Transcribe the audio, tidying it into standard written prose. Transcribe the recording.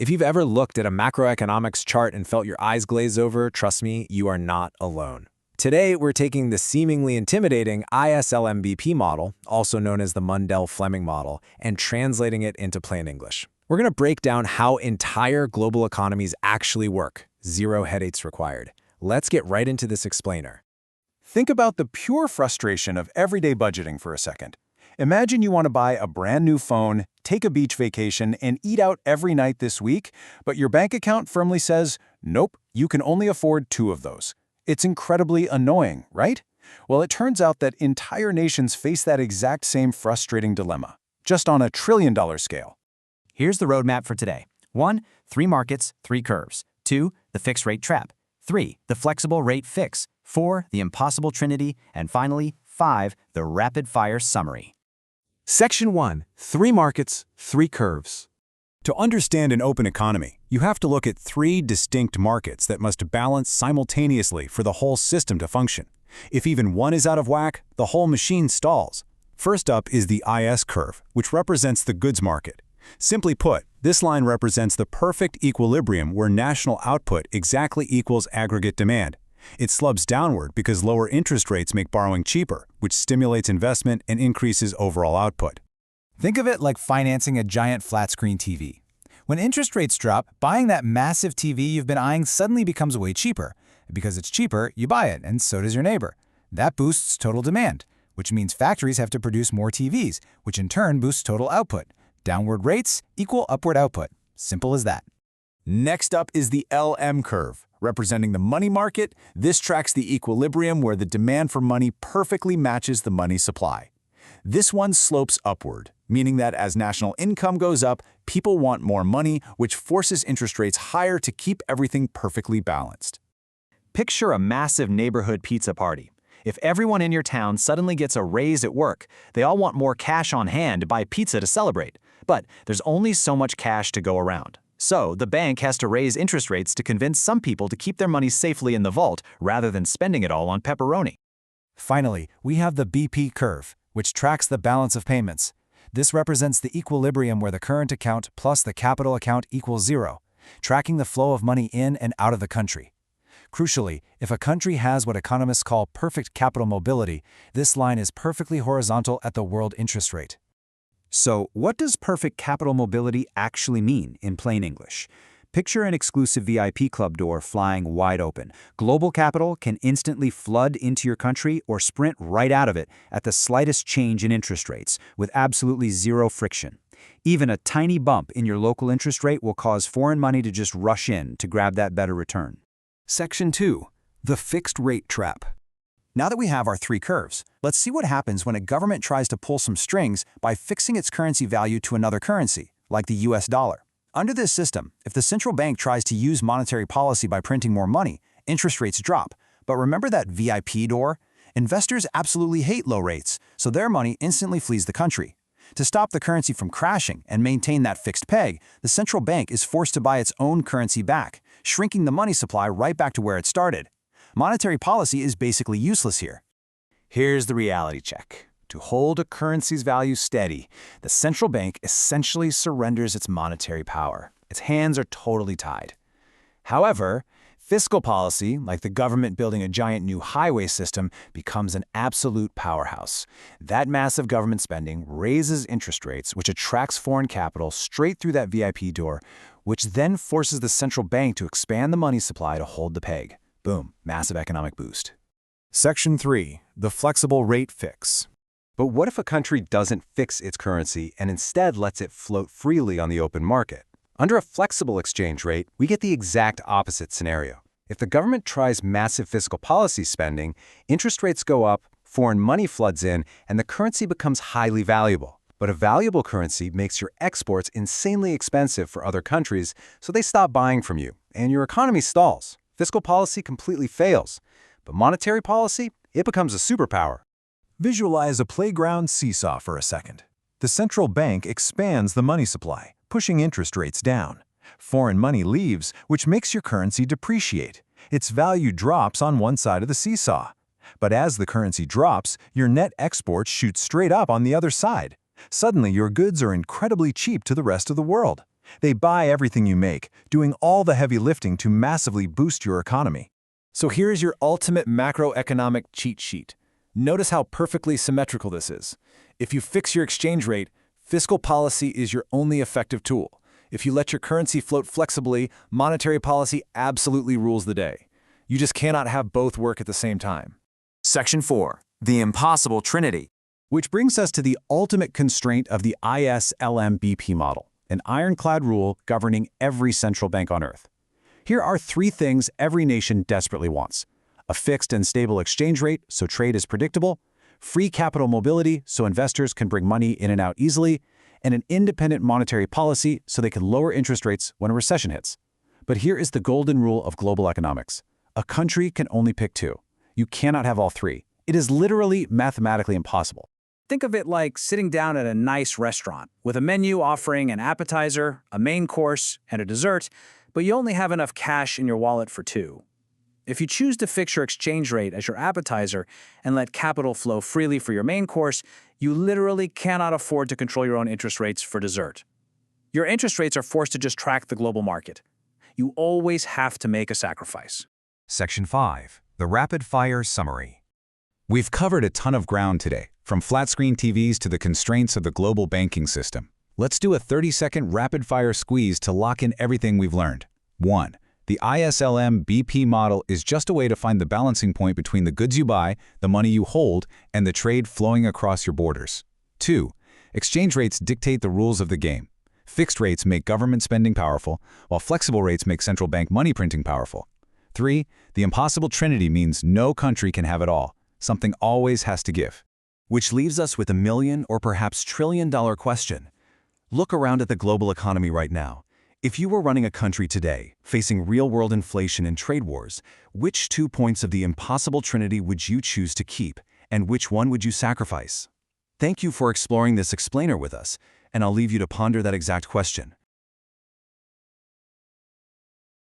If you've ever looked at a macroeconomics chart and felt your eyes glaze over, trust me, you are not alone. Today, we're taking the seemingly intimidating ISLMBP model, also known as the Mundell-Fleming model, and translating it into plain English. We're going to break down how entire global economies actually work. Zero headaches required. Let's get right into this explainer. Think about the pure frustration of everyday budgeting for a second. Imagine you want to buy a brand new phone, take a beach vacation, and eat out every night this week, but your bank account firmly says, nope, you can only afford 2 of those. It's incredibly annoying, right? Well, it turns out that entire nations face that exact same frustrating dilemma, just on a trillion-dollar scale. Here's the roadmap for today. 1. 3 markets, 3 curves. 2. The fixed rate trap. 3. The flexible rate fix. 4. The impossible trinity. And finally, 5. The rapid-fire summary. Section 1. 3 markets, 3 curves. To understand an open economy, you have to look at 3 distinct markets that must balance simultaneously for the whole system to function. If even one is out of whack, the whole machine stalls. First up is the IS curve, which represents the goods market. Simply put, this line represents the perfect equilibrium where national output exactly equals aggregate demand. It slubs downward because lower interest rates make borrowing cheaper, which stimulates investment and increases overall output. Think of it like financing a giant flat-screen TV. When interest rates drop, buying that massive TV you've been eyeing suddenly becomes way cheaper. Because it's cheaper, you buy it, and so does your neighbor. That boosts total demand, which means factories have to produce more TVs, which in turn boosts total output. Downward rates equal upward output. Simple as that. Next up is the LM curve, representing the money market. This tracks the equilibrium where the demand for money perfectly matches the money supply. This one slopes upward, meaning that as national income goes up, people want more money, which forces interest rates higher to keep everything perfectly balanced. Picture a massive neighborhood pizza party. If everyone in your town suddenly gets a raise at work, they all want more cash on hand to buy pizza to celebrate. But there's only so much cash to go around. So the bank has to raise interest rates to convince some people to keep their money safely in the vault rather than spending it all on pepperoni. Finally, we have the BP curve, which tracks the balance of payments. This represents the equilibrium where the current account plus the capital account equals 0, tracking the flow of money in and out of the country. Crucially, if a country has what economists call perfect capital mobility, this line is perfectly horizontal at the world interest rate. So, what does perfect capital mobility actually mean in plain English? Picture an exclusive VIP club door flying wide open. Global capital can instantly flood into your country or sprint right out of it at the slightest change in interest rates, with absolutely zero friction. Even a tiny bump in your local interest rate will cause foreign money to just rush in to grab that better return. Section 2. The fixed rate trap. Now that we have our 3 curves, let's see what happens when a government tries to pull some strings by fixing its currency value to another currency, like the US dollar. Under this system, if the central bank tries to use monetary policy by printing more money, interest rates drop. But remember that VIP door? Investors absolutely hate low rates, so their money instantly flees the country. To stop the currency from crashing and maintain that fixed peg, the central bank is forced to buy its own currency back, shrinking the money supply right back to where it started. Monetary policy is basically useless here. Here's the reality check. To hold a currency's value steady, the central bank essentially surrenders its monetary power. Its hands are totally tied. However, fiscal policy, like the government building a giant new highway system, becomes an absolute powerhouse. That massive government spending raises interest rates, which attracts foreign capital straight through that VIP door, which then forces the central bank to expand the money supply to hold the peg. Boom, massive economic boost. Section 3. The flexible rate fix. But what if a country doesn't fix its currency and instead lets it float freely on the open market? Under a flexible exchange rate, we get the exact opposite scenario. If the government tries massive fiscal policy spending, interest rates go up, foreign money floods in, and the currency becomes highly valuable. But a valuable currency makes your exports insanely expensive for other countries, so they stop buying from you, and your economy stalls. Fiscal policy completely fails. But monetary policy, it becomes a superpower. Visualize a playground seesaw for a second. The central bank expands the money supply, pushing interest rates down. Foreign money leaves, which makes your currency depreciate. Its value drops on one side of the seesaw. But as the currency drops, your net exports shoot straight up on the other side. Suddenly, your goods are incredibly cheap to the rest of the world. They buy everything you make, doing all the heavy lifting to massively boost your economy. So here's your ultimate macroeconomic cheat sheet. Notice how perfectly symmetrical this is. If you fix your exchange rate, fiscal policy is your only effective tool. If you let your currency float flexibly, monetary policy absolutely rules the day. You just cannot have both work at the same time. Section 4. The impossible trinity. Which brings us to the ultimate constraint of the ISLM-BP model, an ironclad rule governing every central bank on Earth. Here are 3 things every nation desperately wants: a fixed and stable exchange rate so trade is predictable, free capital mobility so investors can bring money in and out easily, and an independent monetary policy so they can lower interest rates when a recession hits. But here is the golden rule of global economics. A country can only pick 2. You cannot have all 3. It is literally mathematically impossible. Think of it like sitting down at a nice restaurant with a menu offering an appetizer, a main course, and a dessert, but you only have enough cash in your wallet for 2. If you choose to fix your exchange rate as your appetizer and let capital flow freely for your main course, you literally cannot afford to control your own interest rates for dessert. Your interest rates are forced to just track the global market. You always have to make a sacrifice. Section 5. The rapid-fire summary. We've covered a ton of ground today, from flat-screen TVs to the constraints of the global banking system. Let's do a 30-second rapid-fire squeeze to lock in everything we've learned. 1. The ISLM-BP model is just a way to find the balancing point between the goods you buy, the money you hold, and the trade flowing across your borders. 2. Exchange rates dictate the rules of the game. Fixed rates make government spending powerful, while flexible rates make central bank money printing powerful. 3. The impossible trinity means no country can have it all. Something always has to give. Which leaves us with a million or perhaps trillion-dollar question. Look around at the global economy right now. If you were running a country today, facing real-world inflation and trade wars, which 2 points of the impossible trinity would you choose to keep, and which one would you sacrifice? Thank you for exploring this explainer with us, and I'll leave you to ponder that exact question.